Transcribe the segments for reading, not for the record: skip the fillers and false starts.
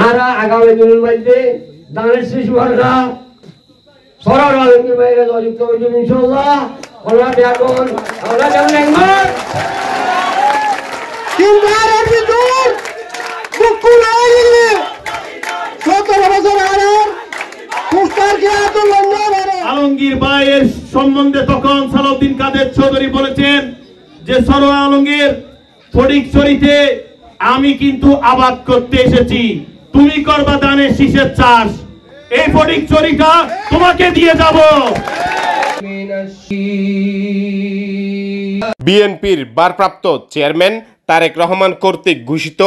আর আগামী দিনের মধ্যে দানের শিশুরা সরার আলমগীর বাইরে যুক্ত হয়েছে ইনশাআল্লাহ। ওরা এখন ওরা যেমন একবার তিনবার একটি দূর মুক্তি না দিলে 17 বছর আর পুস্তার কে এত লম্বা আলমগীর ভাইয়ের সম্বন্ধে তখন সালাউদ্দিন কাদের চৌধুরী বলেছেন যে সরোয়ার আলমগীর ফটিকছড়িতে আমি কিন্তু আবাদ করতে এসেছি, তুমি করবা ধানের শীষের চাষ, এই ফটিকছড়িটা তোমাকে দিয়ে যাব। বিএনপির ভারপ্রাপ্ত চেয়ারম্যান তারেক রহমান কর্তৃক ঘোষিত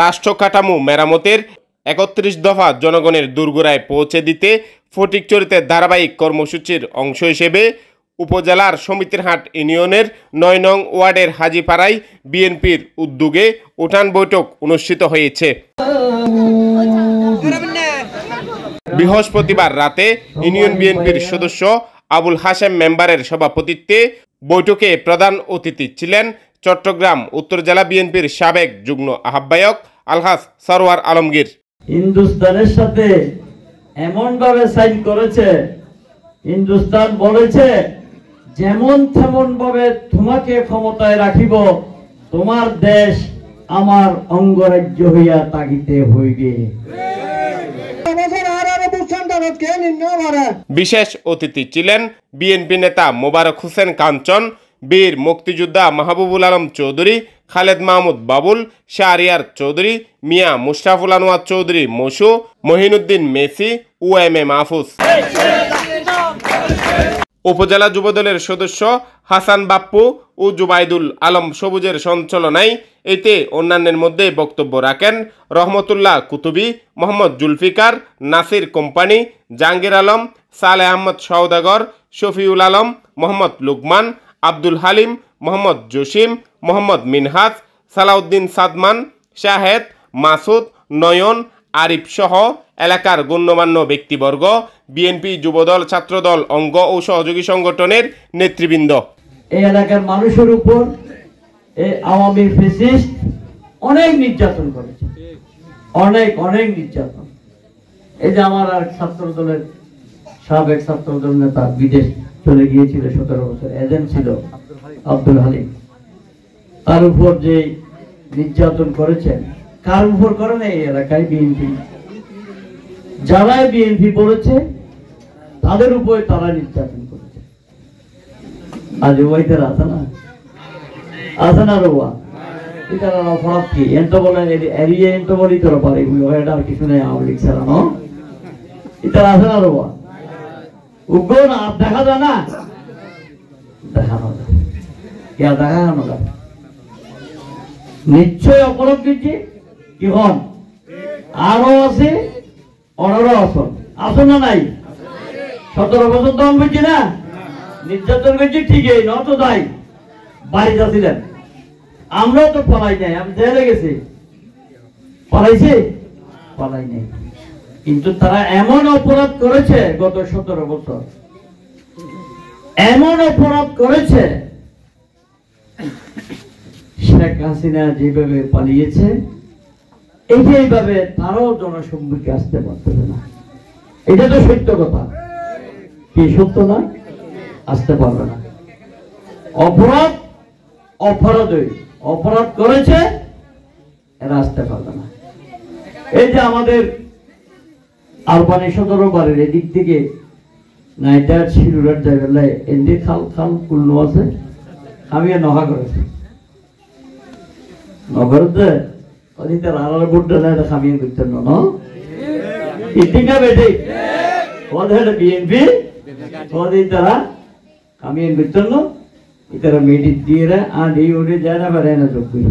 রাষ্ট্র কাঠামো মেরামতের ৩১ দফা জনগণের দোরগোড়ায় পৌঁছে দিতে ফটিকছড়িতে ধারাবাহিক কর্মসূচির অংশ হিসেবে উপজেলার সমিতিরহাট ইউনিয়নের ৯ নং ওয়ার্ডের হাজীপাড়ায় বিএনপির উদ্যোগে উঠান বৈঠক অনুষ্ঠিত হয়েছে। বৃহস্পতিবার রাতে ইউনিয়ন বিএনপির সদস্য আবুল হাশেম মেম্বারের সভাপতিত্বে বৈঠকে প্রধান অতিথি ছিলেন চট্টগ্রাম উত্তর জেলা বিএনপির সাবেক যুগ্ম আহ্বায়ক আলহাজ সরোয়ার আলমগীর। হিন্দুস্তানের সাথে এমন ভাবে সাইন করেছে, হিন্দুস্তান বলেছে যেমন তেমন ভাবে তোমাকে ক্ষমতায় রাখিব, তোমার দেশ আমার অঙ্গরাজ্য হইয়া তাকিতে হইবে। বিশেষ অতিথি ছিলেন বিএনপি নেতা মোবারক হোসেন কাঞ্চন, বীর মুক্তিযোদ্ধা মাহবুবুল আলম চৌধুরী, খালেদ মাহমুদ বাবুল, শাহরিয়ার চৌধুরী, মিয়া মুশতাফুল Anwar Chowdhury Moshu, Mohinuddin Messi O M A Mahfuz. উপজেলা যুবদলের সদস্য হাসান বাপ্পু ও জুবাইদুল আলম সবুজের সঞ্চালনায় এতে অন্যান্যের মধ্যে বক্তব্য রাখেন রহমতুল্লাহ কুতুবী, মোহাম্মদ জুলফিকার, নাসির কোম্পানি, জাহাঙ্গীর আলম, সালেহ আহমদ সওদাগর, শফিউল আলম, মোহাম্মদ লুকমান, আব্দুল হালিম, মোহাম্মদ জসিম, মোহাম্মদ মিনহাজ, সালাউদ্দিন সাদমান, শাহেদ, মাসুদ, নয়ন, আরিফ সহ এলাকার গণ্যমান্য ব্যক্তিবর্গ, বিএনপি, যুবদল, ছাত্রদল, অঙ্গ ও সহযোগী সংগঠনের নেতৃবৃন্দ। এই এলাকার মানুষের উপর এই আওয়ামী ফ্যাসিস্ট অনেক নির্যাতন করেছে, অনেক অনেক নির্যাতন। এই যে আমার আর ছাত্রদলের সাবেক ছাত্রদল নেতা বিদেশ চলে গিয়েছিল, 17 বছর এজেন্ট ছিল আব্দুল হালিম, তার উপর যে নির্যাতন করেছেন, কার উপর করেন? এই এলাকায় বিএনপি, যারাই বিএনপি বলেছে তাদের উপরে তারা নির্যাতন করেছে। আজ ওইটার আছে না, আছে না রোয়া, এটার অপরাধ কি? এত বলে এরিয়ে এত বলি তোরা পারে, এটা আর কিছু নেই। আওয়ামী লীগ ছাড়া না, এটার আছে না রোয়া, উগ্র না দেখা যায় না, দেখানো যায়, দেখানো যায়। নিশ্চয় অপরাধ দিচ্ছি কি হন, আরো আছে, অনারও আসন, আসন না নাই? 17 বছর দম করছি না, নির্যাতন করছি ঠিকই, নত দায় বাড়ি যাচ্ছিলেন, আমরাও তো পলাই নাই, আমি জেলে গেছি, পলাইছি পলাই নাই। কিন্তু তারা এমন অপরাধ করেছে গত 17 বছর, এমন অপরাধ করেছে, শেখ হাসিনা যেভাবে পালিয়েছে এইভাবে তারাও জনসম্মুখে আসতে পারতেছে না। এটা তো সত্য কথা, কি সত্য না? আসতে পারবে না। অপরাধ অপরাধই অপরাধ করেছে, এরা আসতে পারবে না। এই যে আমাদের আরবানি 17 বারের এদিক থেকে নাইটার শিরুরার জায়গায় এন্ডি খাল খাল কুল্লু আছে, আমি নহা করেছি নগরতে অধিকার আলার বুড্ডা না খামিয়ে করতেন না ইতিকা বেটে ওদের বিএনপি ওদের তারা খামিয়ে করতেন না, ইতারা মেডিট দিয়ে আর এই ওরে যায় না বেড়ায় না যোগ করি।